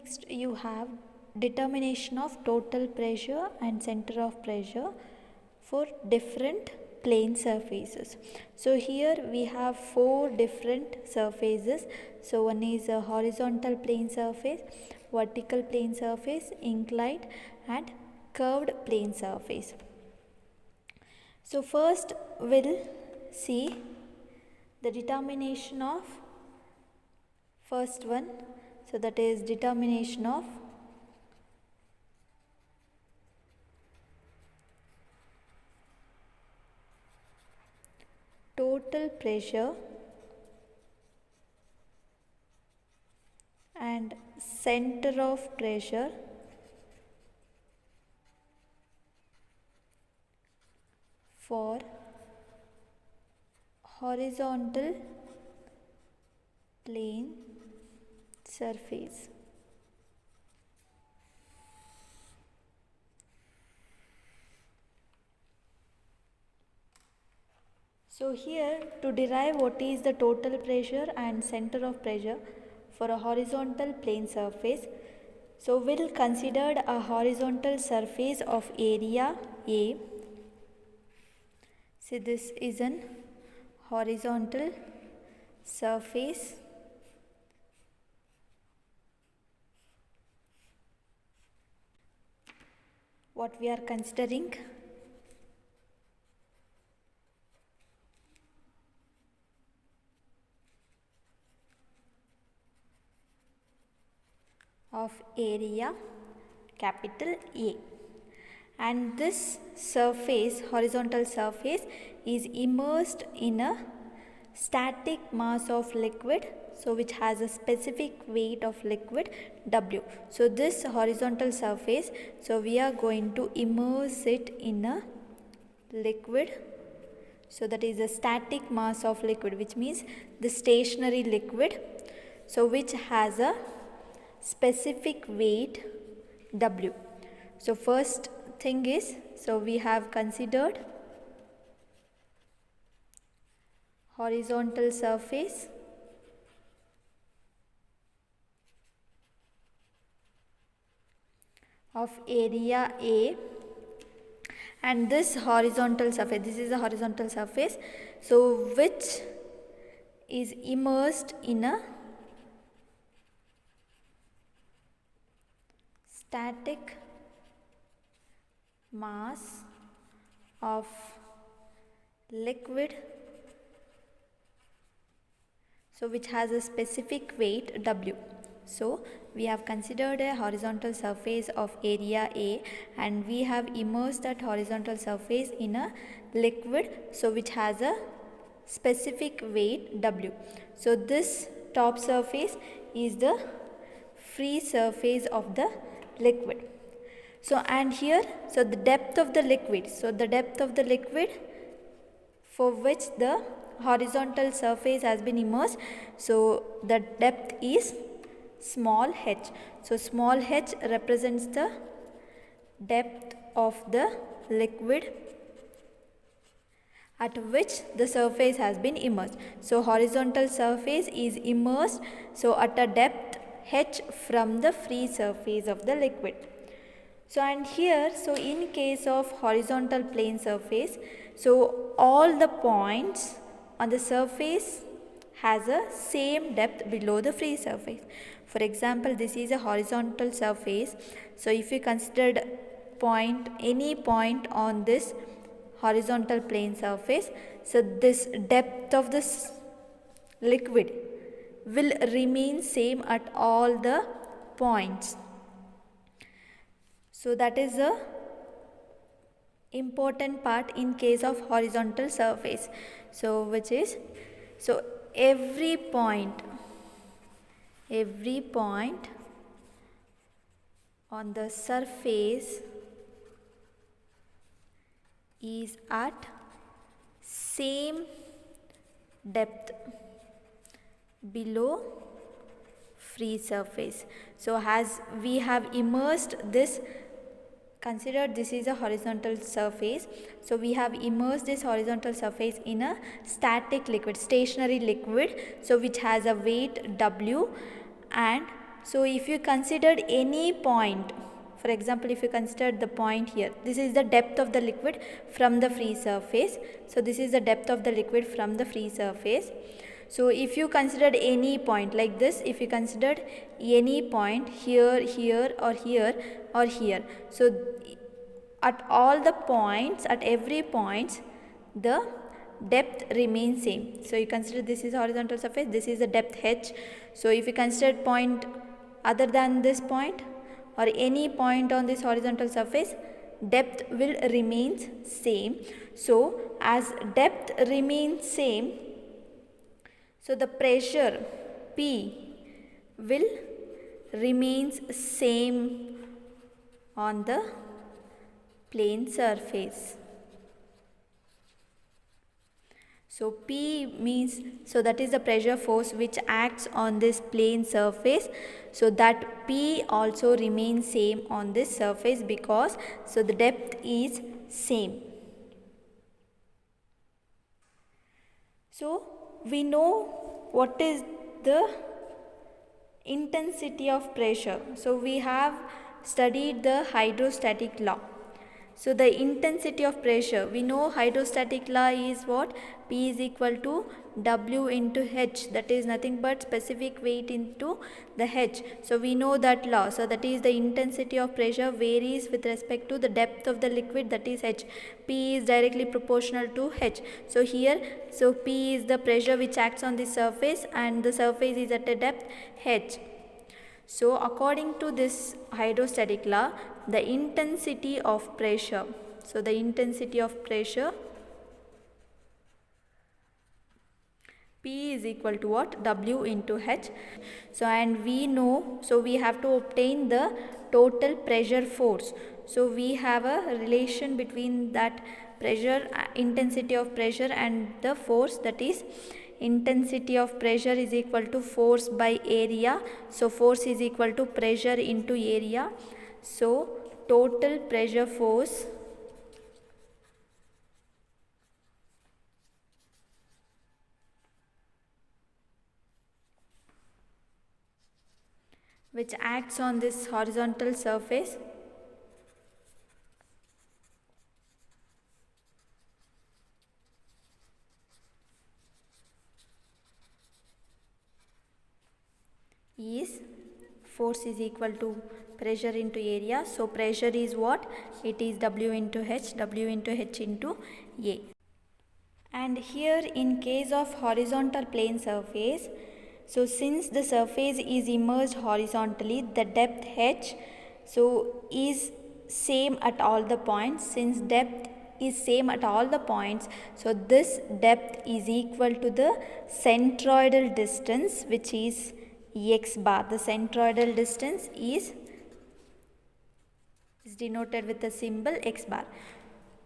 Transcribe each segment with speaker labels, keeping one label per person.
Speaker 1: Next you have determination of total pressure and center of pressure for different plane surfaces. So here we have four different surfaces. So one is a horizontal plane surface, vertical plane surface, inclined and curved plane surface. So first we'll see the determination of first one. So that is determination of total pressure and center of pressure for horizontal plane surface. So here to derive what is the total pressure and center of pressure for a horizontal plane surface, so we'll consider a horizontal surface of area A. So this is an horizontal surface what we are considering of area capital A, and this surface, horizontal surface, is immersed in a static mass of liquid, so which has a specific weight of liquid W. So this horizontal surface, so we are going to immerse it in a liquid, so that is a static mass of liquid, which means the stationary liquid, so which has a specific weight W. So first thing is, so we have considered horizontal surface of area A, and this horizontal surface, this is a horizontal surface, so which is immersed in a static mass of liquid, so which has a specific weight W. So we have considered a horizontal surface of area A, and we have immersed that horizontal surface in a liquid, so which has a specific weight W. So this top surface is the free surface of the liquid. So and here, so the depth of the liquid, so the depth of the liquid for which the horizontal surface has been immersed, so the depth is small h. So small h represents the depth of the liquid at which the surface has been immersed. So horizontal surface is immersed, so at a depth h from the free surface of the liquid. So and here, so in case of horizontal plane surface, so all the points on the surface has a same depth below the free surface. For example, this is a horizontal surface, so if you considered any point on this horizontal plane surface, so this depth of this liquid will remain same at all the points. So that is a important part in case of horizontal surface. So which is, so every point on the surface is at same depth below free surface. So as we have immersed this, consider this is a horizontal surface, so we have immersed this horizontal surface in a static liquid, stationary liquid, so which has a weight W, and so if you considered any point, for example, if you consider the point here, this is the depth of the liquid from the free surface. So this is the depth of the liquid from the free surface. So if you considered any point like this, if you considered any point here, here or here or here, so at all the points, at every point, the depth remains same. So you consider this is horizontal surface, this is the depth h. So if you consider point other than this point or any point on this horizontal surface, depth will remains same. So as depth remains same, so the pressure P will remains same on the plane surface. So P means, so that is the pressure force which acts on this plane surface. So that P also remains same on this surface because so the depth is same. So we know what is the intensity of pressure. So we have studied the hydrostatic law. So the intensity of pressure, we know hydrostatic law is what? P is equal to W into H, that is nothing but specific weight into the H. So we know that law. So that is the intensity of pressure varies with respect to the depth of the liquid, that is H. P is directly proportional to H. So here, so P is the pressure which acts on the surface and the surface is at a depth H. So according to this hydrostatic law, the intensity of pressure, so the intensity of pressure P is equal to what? W into H. So and we know, so we have to obtain the total pressure force. So we have a relation between that pressure, intensity of pressure and the force, that is intensity of pressure is equal to force by area. So force is equal to pressure into area. So total pressure force which acts on this horizontal surface is force is equal to pressure into area. So pressure is what? It is W into H, W into H into A. And here in case of horizontal plane surface, so since the surface is immersed horizontally, the depth H so is same at all the points. Since depth is same at all the points, so this depth is equal to the centroidal distance, which is x bar. The centroidal distance is denoted with the symbol x bar.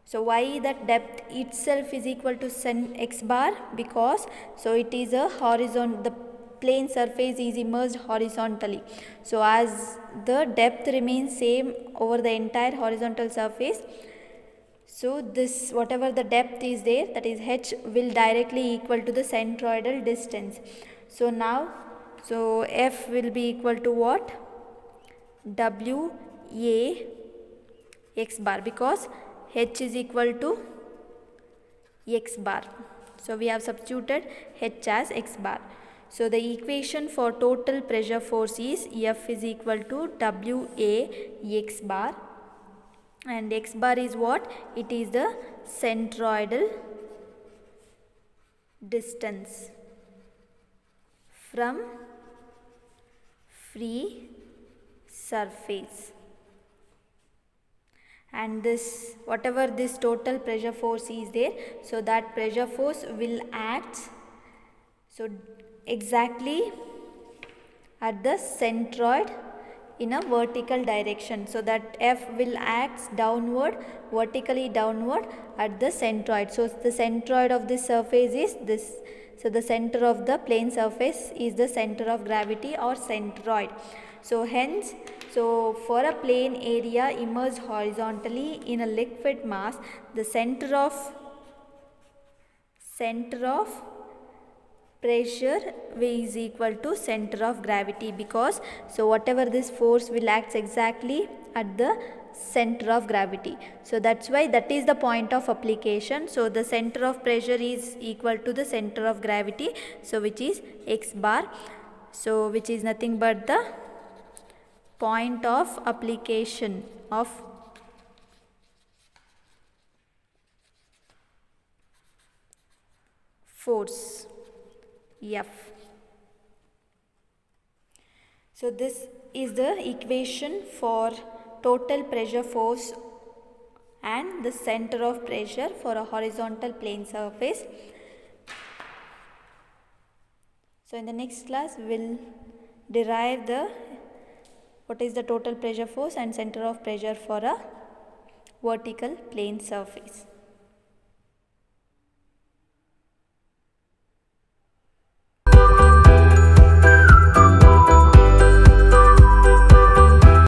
Speaker 1: So why that depth itself is equal to x bar? Because so it is a horizontal, the plane surface is immersed horizontally. So as the depth remains same over the entire horizontal surface, so this whatever the depth is there, that is H, will directly equal to the centroidal distance. So now, so F will be equal to what? W A x bar, because H is equal to x bar. So we have substituted H as x bar. So the equation for total pressure force is F is equal to W A x bar, and x bar is what? It is the centroidal distance from free surface. And this whatever this total pressure force is there, so that pressure force will act so exactly at the centroid in a vertical direction, so that F will act downward, vertically downward at the centroid. So the centroid of this surface is this. So the center of the plane surface is the center of gravity or centroid. So hence, so for a plane area immersed horizontally in a liquid mass, the center of pressure V is equal to center of gravity, because so whatever this force will act exactly at the center of gravity. So that's why that is the point of application. So the center of pressure is equal to the center of gravity, so which is x bar, so which is nothing but the point of application of force F. So this is the equation for total pressure force and the center of pressure for a horizontal plane surface. So in the next class we will derive what is the total pressure force and center of pressure for a vertical plane surface.